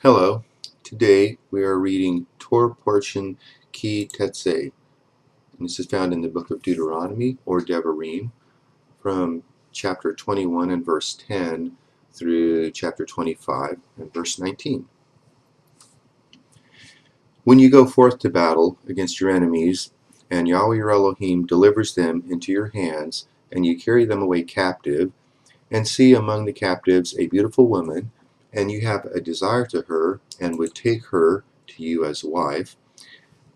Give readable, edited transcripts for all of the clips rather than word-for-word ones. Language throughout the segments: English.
Hello, today we are reading Torah portion Ki Tetzei, and this is found in the book of Deuteronomy or Devarim from chapter 21 and verse 10 through chapter 25 and verse 19. When you go forth to battle against your enemies, and Yahweh your Elohim delivers them into your hands, and you carry them away captive, and see among the captives a beautiful woman, and you have a desire to her, and would take her to you as a wife,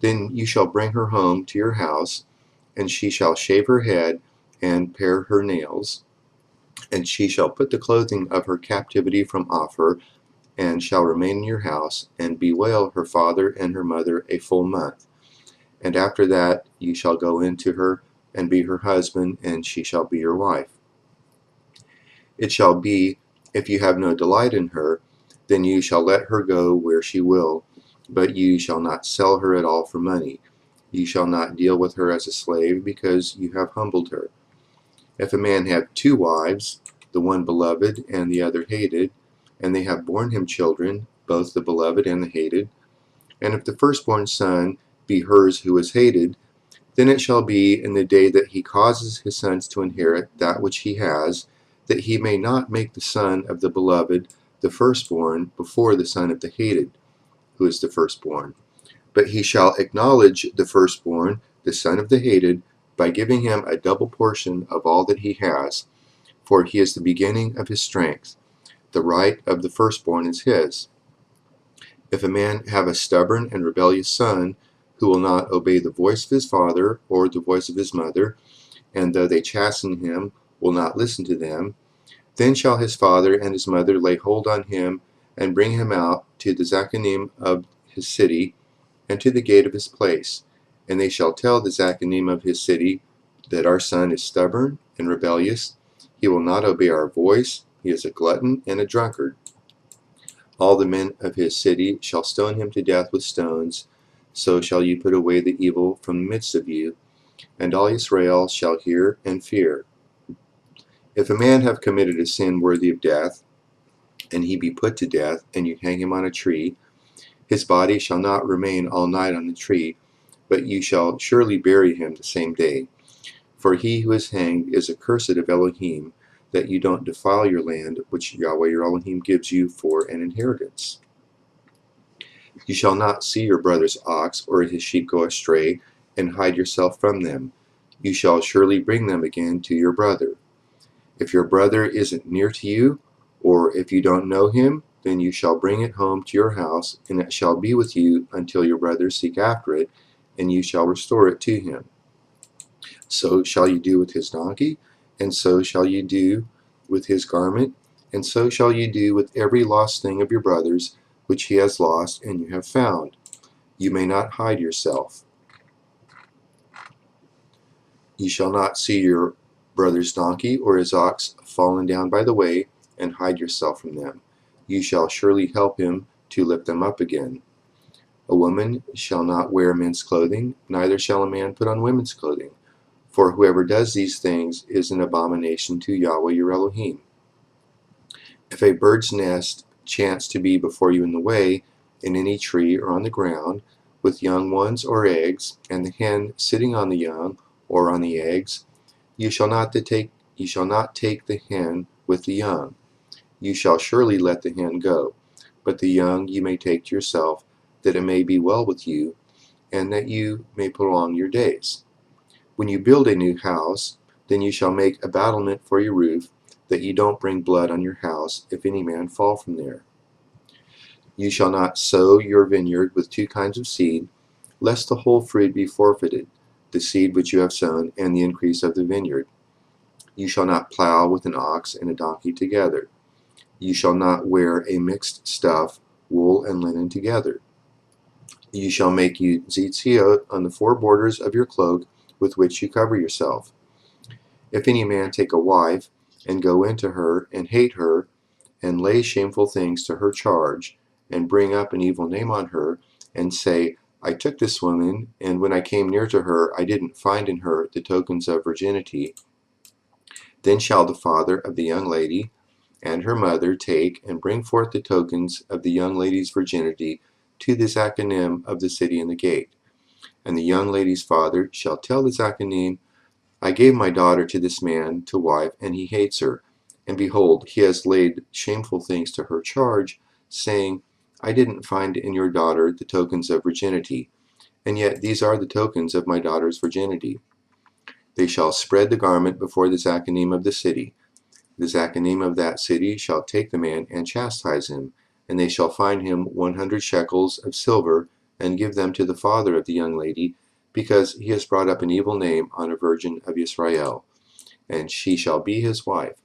then you shall bring her home to your house, and she shall shave her head and pare her nails, and she shall put the clothing of her captivity from off her, and shall remain in your house, and bewail her father and her mother a full month. And after that you shall go in to her, and be her husband, and she shall be your wife. It shall be, if you have no delight in her, then you shall let her go where she will, but you shall not sell her at all for money. You shall not deal with her as a slave, because you have humbled her. If a man have two wives, the one beloved and the other hated, and they have borne him children, both the beloved and the hated, and if the firstborn son be hers who is hated, then it shall be in the day that he causes his sons to inherit that which he has, that he may not make the son of the beloved the firstborn before the son of the hated, who is the firstborn. But he shall acknowledge the firstborn, the son of the hated, by giving him a double portion of all that he has, for he is the beginning of his strength. The right of the firstborn is his. If a man have a stubborn and rebellious son, who will not obey the voice of his father or the voice of his mother, and though they chasten him, will not listen to them, then shall his father and his mother lay hold on him, and bring him out to the zachanim of his city, and to the gate of his place. And they shall tell the zachanim of his city that our son is stubborn and rebellious. He will not obey our voice. He is a glutton and a drunkard. All the men of his city shall stone him to death with stones. So shall you put away the evil from the midst of you, and all Israel shall hear and fear. If a man have committed a sin worthy of death, and he be put to death, and you hang him on a tree, his body shall not remain all night on the tree, but you shall surely bury him the same day. For he who is hanged is accursed of Elohim, that you don't defile your land, which Yahweh your Elohim gives you for an inheritance. You shall not see your brother's ox or his sheep go astray, and hide yourself from them. You shall surely bring them again to your brother. If your brother isn't near to you, or if you don't know him, then you shall bring it home to your house, and it shall be with you until your brothers seek after it, and you shall restore it to him. So shall you do with his donkey, and so shall you do with his garment, and so shall you do with every lost thing of your brother's, which he has lost and you have found. You may not hide yourself. You shall not see your brother's donkey or his ox fallen down by the way, and hide yourself from them. You shall surely help him to lift them up again. A woman shall not wear men's clothing, neither shall a man put on women's clothing. For whoever does these things is an abomination to Yahweh your Elohim. If a bird's nest chance to be before you in the way, in any tree or on the ground, with young ones or eggs, and the hen sitting on the young or on the eggs, you shall not take the hen with the young. You shall surely let the hen go, but the young you may take to yourself, that it may be well with you, and that you may prolong your days. When you build a new house, then you shall make a battlement for your roof, that you don't bring blood on your house, if any man fall from there. You shall not sow your vineyard with two kinds of seed, lest the whole fruit be forfeited, the seed which you have sown, and the increase of the vineyard. You shall not plow with an ox and a donkey together. You shall not wear a mixed stuff, wool and linen together. You shall make you tzitziot on the four borders of your cloak, with which you cover yourself. If any man take a wife, and go into her, and hate her, and lay shameful things to her charge, and bring up an evil name on her, and say, I took this woman, and when I came near to her, I didn't find in her the tokens of virginity, then shall the father of the young lady and her mother take and bring forth the tokens of the young lady's virginity to the Zachanim of the city and the gate. And the young lady's father shall tell the Zachanim, I gave my daughter to this man to wife, and he hates her. And behold, he has laid shameful things to her charge, saying, I didn't find in your daughter the tokens of virginity, and yet these are the tokens of my daughter's virginity. They shall spread the garment before the Zachanim of the city. The Zachanim of that city shall take the man and chastise him, and they shall fine him 100 shekels of silver, and give them to the father of the young lady, because he has brought up an evil name on a virgin of Israel, and she shall be his wife.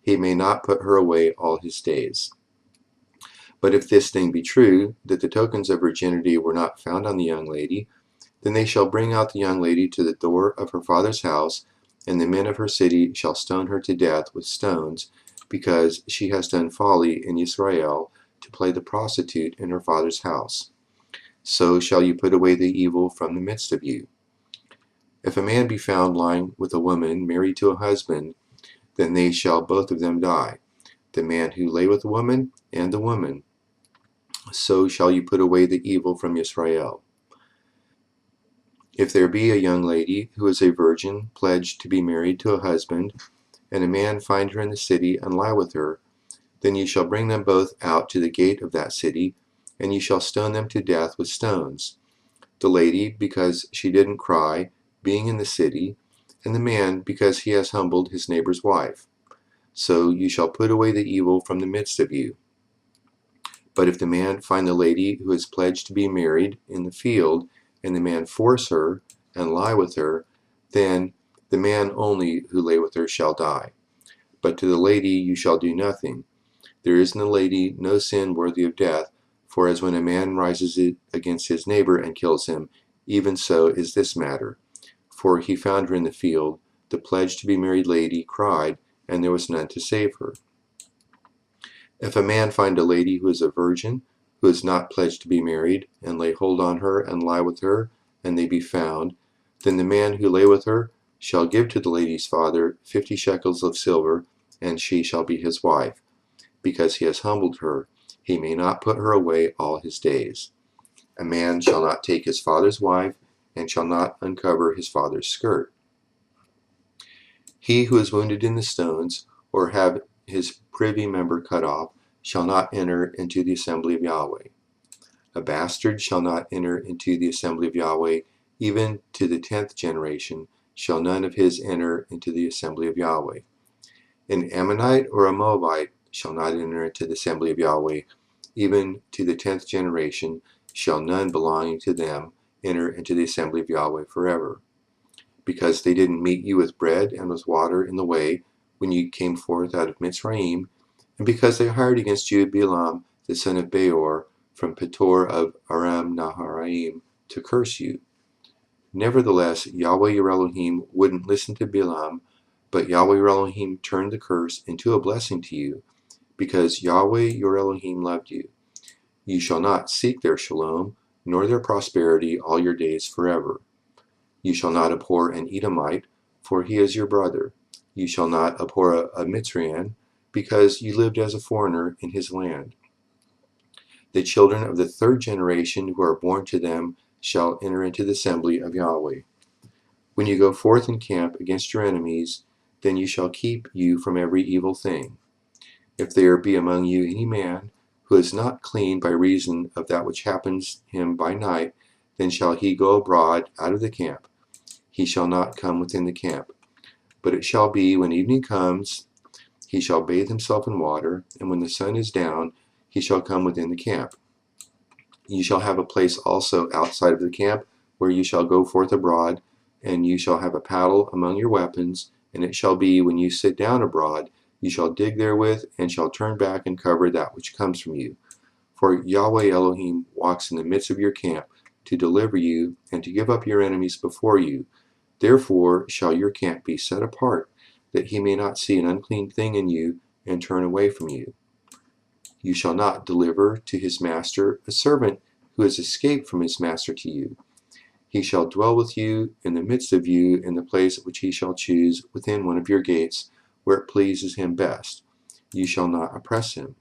He may not put her away all his days. But if this thing be true, that the tokens of virginity were not found on the young lady, then they shall bring out the young lady to the door of her father's house, and the men of her city shall stone her to death with stones, because she has done folly in Israel to play the prostitute in her father's house. So shall you put away the evil from the midst of you. If a man be found lying with a woman married to a husband, then they shall both of them die, the man who lay with the woman and the woman. So shall you put away the evil from Israel. If there be a young lady who is a virgin pledged to be married to a husband, and a man find her in the city and lie with her, then you shall bring them both out to the gate of that city, and you shall stone them to death with stones, the lady because she didn't cry, being in the city, and the man because he has humbled his neighbor's wife. So you shall put away the evil from the midst of you. But if the man find the lady who is pledged to be married in the field, and the man force her and lie with her, then the man only who lay with her shall die. But to the lady you shall do nothing. There is in the lady no sin worthy of death, for as when a man rises against his neighbor and kills him, even so is this matter. For he found her in the field, the pledged to be married lady cried, and there was none to save her. If a man find a lady who is a virgin, who is not pledged to be married, and lay hold on her and lie with her, and they be found, then the man who lay with her shall give to the lady's father 50 shekels of silver, and she shall be his wife, because he has humbled her. He may not put her away all his days. A man shall not take his father's wife, and shall not uncover his father's skirt. He who is wounded in the stones, or have his privy member cut off, shall not enter into the assembly of Yahweh. A bastard shall not enter into the assembly of Yahweh, even to the 10th generation shall none of his enter into the assembly of Yahweh. An Ammonite or a Moabite shall not enter into the assembly of Yahweh, even to the 10th generation shall none belonging to them enter into the assembly of Yahweh forever. Because they didn't meet you with bread and with water in the way when you came forth out of Mitzrayim, and because they hired against you Balaam the son of Beor from Petor of Aram Naharaim to curse you. Nevertheless, Yahweh your Elohim wouldn't listen to Balaam, but Yahweh your Elohim turned the curse into a blessing to you, because Yahweh your Elohim loved you. You shall not seek their shalom, nor their prosperity all your days forever. You shall not abhor an Edomite, for he is your brother. You shall not abhor a Mitzraim, because you lived as a foreigner in his land. The children of the 3rd generation who are born to them shall enter into the assembly of Yahweh. When you go forth in camp against your enemies, then you shall keep you from every evil thing. If there be among you any man who is not clean by reason of that which happens him by night, then shall he go abroad out of the camp. He shall not come within the camp. But it shall be, when evening comes, he shall bathe himself in water, and when the sun is down, he shall come within the camp. You shall have a place also outside of the camp, where you shall go forth abroad, and you shall have a paddle among your weapons, and it shall be, when you sit down abroad, you shall dig therewith, and shall turn back and cover that which comes from you. For Yahweh Elohim walks in the midst of your camp, to deliver you, and to give up your enemies before you. Therefore shall your camp be set apart, that he may not see an unclean thing in you, and turn away from you. You shall not deliver to his master a servant who has escaped from his master to you. He shall dwell with you in the midst of you in the place which he shall choose within one of your gates, where it pleases him best. You shall not oppress him.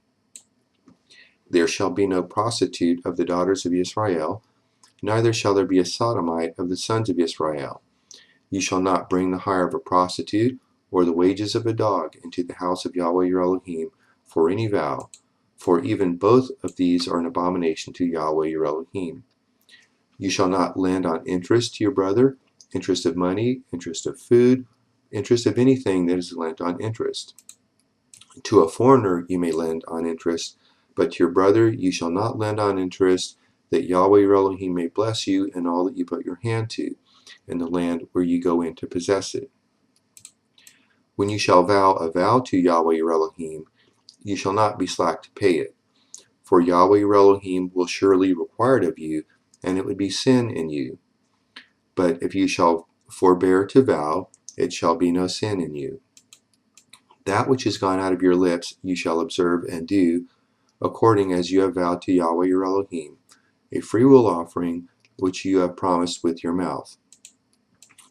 There shall be no prostitute of the daughters of Israel, neither shall there be a sodomite of the sons of Israel. You shall not bring the hire of a prostitute or the wages of a dog into the house of Yahweh your Elohim for any vow, for even both of these are an abomination to Yahweh your Elohim. You shall not lend on interest to your brother, interest of money, interest of food, interest of anything that is lent on interest. To a foreigner you may lend on interest, but to your brother you shall not lend on interest, that Yahweh your Elohim may bless you in all that you put your hand to, in the land where you go in to possess it. When you shall vow a vow to Yahweh your Elohim, you shall not be slack to pay it. For Yahweh your Elohim will surely require it of you, and it would be sin in you. But if you shall forbear to vow, it shall be no sin in you. That which is gone out of your lips you shall observe and do, according as you have vowed to Yahweh your Elohim, a freewill offering which you have promised with your mouth.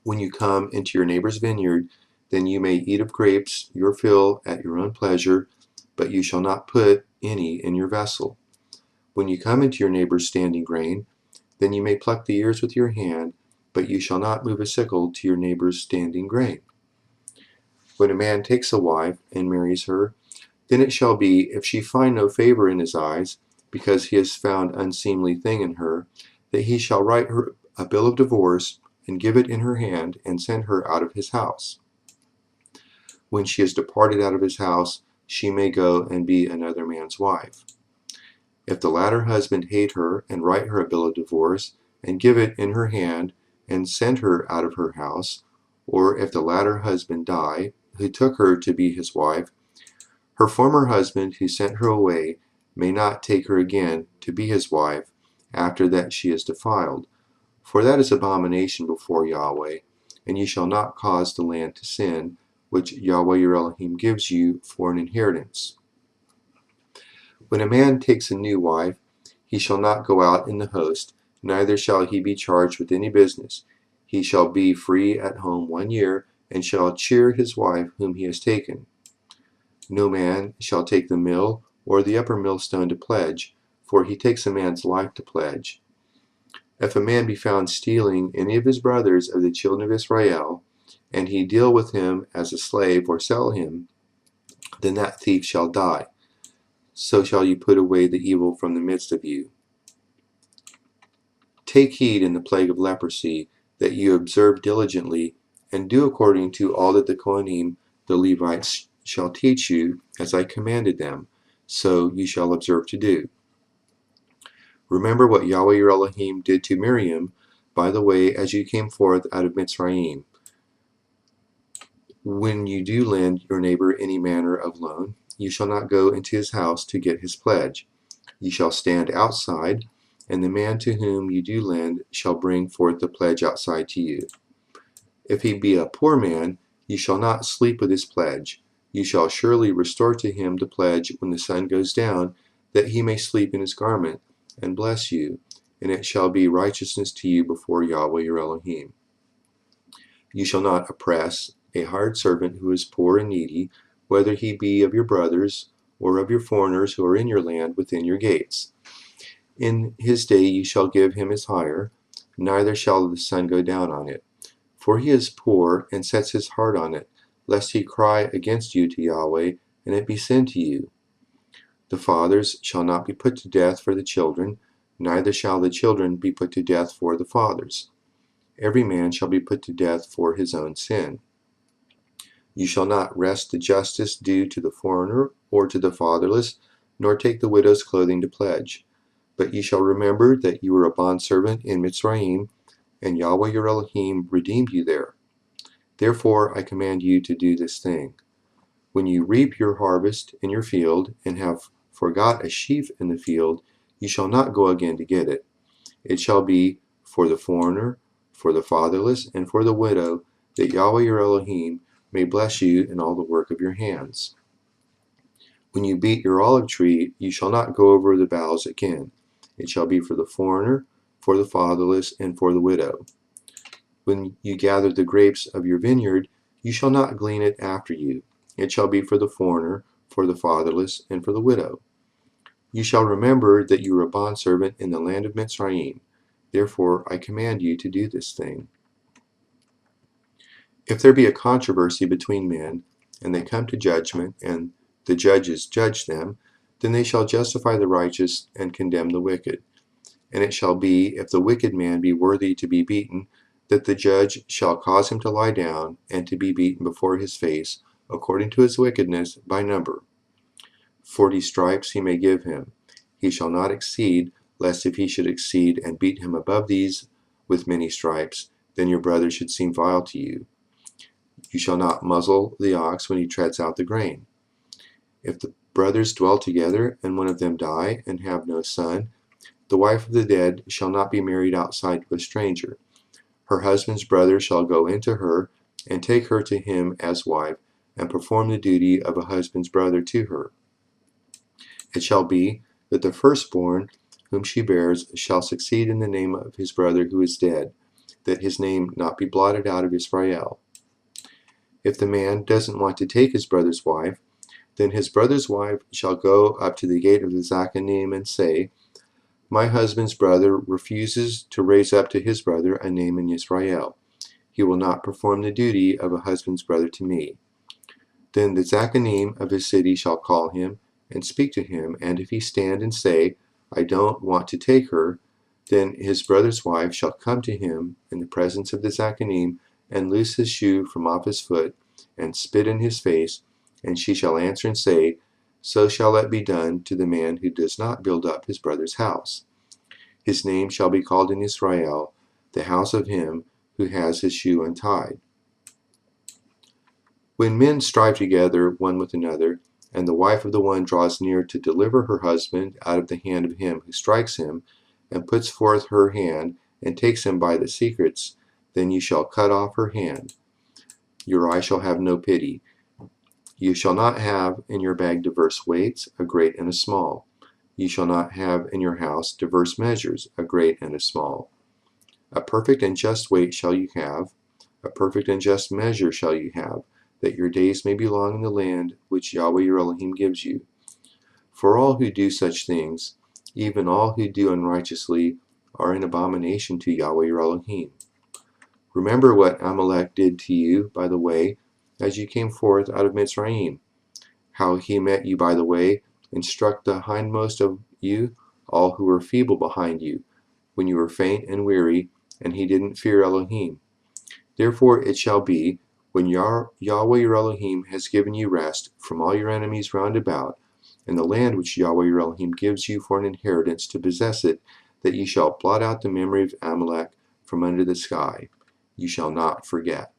When you come into your neighbor's vineyard, then you may eat of grapes your fill at your own pleasure, but you shall not put any in your vessel. When you come into your neighbor's standing grain, then you may pluck the ears with your hand, but you shall not move a sickle to your neighbor's standing grain. When a man takes a wife and marries her, then it shall be, if she find no favor in his eyes, because he has found unseemly thing in her, that he shall write her a bill of divorce, and give it in her hand, and send her out of his house. When she is departed out of his house, she may go and be another man's wife. If the latter husband hate her, and write her a bill of divorce, and give it in her hand, and send her out of her house, or if the latter husband die, who took her to be his wife, her former husband who sent her away may not take her again to be his wife after that she is defiled, for that is abomination before Yahweh, and ye shall not cause the land to sin, which Yahweh your Elohim gives you for an inheritance. When a man takes a new wife, he shall not go out in the host, neither shall he be charged with any business. He shall be free at home 1 year, and shall cheer his wife whom he has taken. No man shall take the mill or the upper millstone to pledge, for he takes a man's life to pledge. If a man be found stealing any of his brothers of the children of Israel, and he deal with him as a slave or sell him, then that thief shall die. So shall you put away the evil from the midst of you. Take heed in the plague of leprosy, that you observe diligently, and do according to all that the Kohanim, the Levites, shall teach you, as I commanded them, so you shall observe to do. Remember what Yahweh your Elohim did to Miriam by the way as you came forth out of Mitzrayim. When you do lend your neighbor any manner of loan, you shall not go into his house to get his pledge. You shall stand outside, and the man to whom you do lend shall bring forth the pledge outside to you. If he be a poor man, you shall not sleep with his pledge. You shall surely restore to him the pledge when the sun goes down, that he may sleep in his garment, and bless you, and it shall be righteousness to you before Yahweh your Elohim. You shall not oppress a hired servant who is poor and needy, whether he be of your brothers, or of your foreigners who are in your land within your gates. In his day you shall give him his hire, neither shall the sun go down on it. For he is poor, and sets his heart on it, lest he cry against you to Yahweh, and it be sin to you. The fathers shall not be put to death for the children, neither shall the children be put to death for the fathers. Every man shall be put to death for his own sin. You shall not wrest the justice due to the foreigner or to the fatherless, nor take the widow's clothing to pledge. But ye shall remember that you were a bondservant in Mitzrayim, and Yahweh your Elohim redeemed you there. Therefore I command you to do this thing. When you reap your harvest in your field, and have forgot a sheaf in the field, you shall not go again to get it. It shall be for the foreigner, for the fatherless, and for the widow, that Yahweh your Elohim may bless you in all the work of your hands. When you beat your olive tree, you shall not go over the boughs again. It shall be for the foreigner, for the fatherless, and for the widow. When you gather the grapes of your vineyard, you shall not glean it after you. It shall be for the foreigner, for the fatherless, and for the widow. You shall remember that you were a bondservant in the land of Mitzrayim. Therefore I command you to do this thing. If there be a controversy between men, and they come to judgment, and the judges judge them, then they shall justify the righteous and condemn the wicked. And it shall be, if the wicked man be worthy to be beaten, that the judge shall cause him to lie down, and to be beaten before his face, according to his wickedness, by number. 40 stripes he may give him. He shall not exceed, lest if he should exceed and beat him above these with many stripes, then your brother should seem vile to you. You shall not muzzle the ox when he treads out the grain. If the brothers dwell together, and one of them die, and have no son, the wife of the dead shall not be married outside to a stranger. Her husband's brother shall go into her, and take her to him as wife, and perform the duty of a husband's brother to her. It shall be that the firstborn whom she bears shall succeed in the name of his brother who is dead, that his name not be blotted out of Israel. If the man doesn't want to take his brother's wife, then his brother's wife shall go up to the gate of the Zachanim and say, My husband's brother refuses to raise up to his brother a name in Israel. He will not perform the duty of a husband's brother to me. Then the Zachanim of his city shall call him, and speak to him, and if he stand and say, I don't want to take her, then his brother's wife shall come to him in the presence of the Zachanim, and loose his shoe from off his foot, and spit in his face, and she shall answer and say, So shall it be done to the man who does not build up his brother's house. His name shall be called in Israel, the house of him who has his shoe untied. When men strive together one with another, and the wife of the one draws near to deliver her husband out of the hand of him who strikes him, and puts forth her hand, and takes him by the secrets, then you shall cut off her hand. Your eye shall have no pity. You shall not have in your bag diverse weights, a great and a small. You shall not have in your house diverse measures, a great and a small. A perfect and just weight shall you have, a perfect and just measure shall you have, that your days may be long in the land which Yahweh your Elohim gives you. For all who do such things, even all who do unrighteously, are an abomination to Yahweh your Elohim. Remember what Amalek did to you by the way, as you came forth out of Mitzrayim, how he met you by the way, and struck the hindmost of you, all who were feeble behind you, when you were faint and weary, and he didn't fear Elohim. Therefore it shall be, when Yahweh your Elohim has given you rest from all your enemies round about, and the land which Yahweh your Elohim gives you for an inheritance to possess it, that ye shall blot out the memory of Amalek from under the sky. You shall not forget.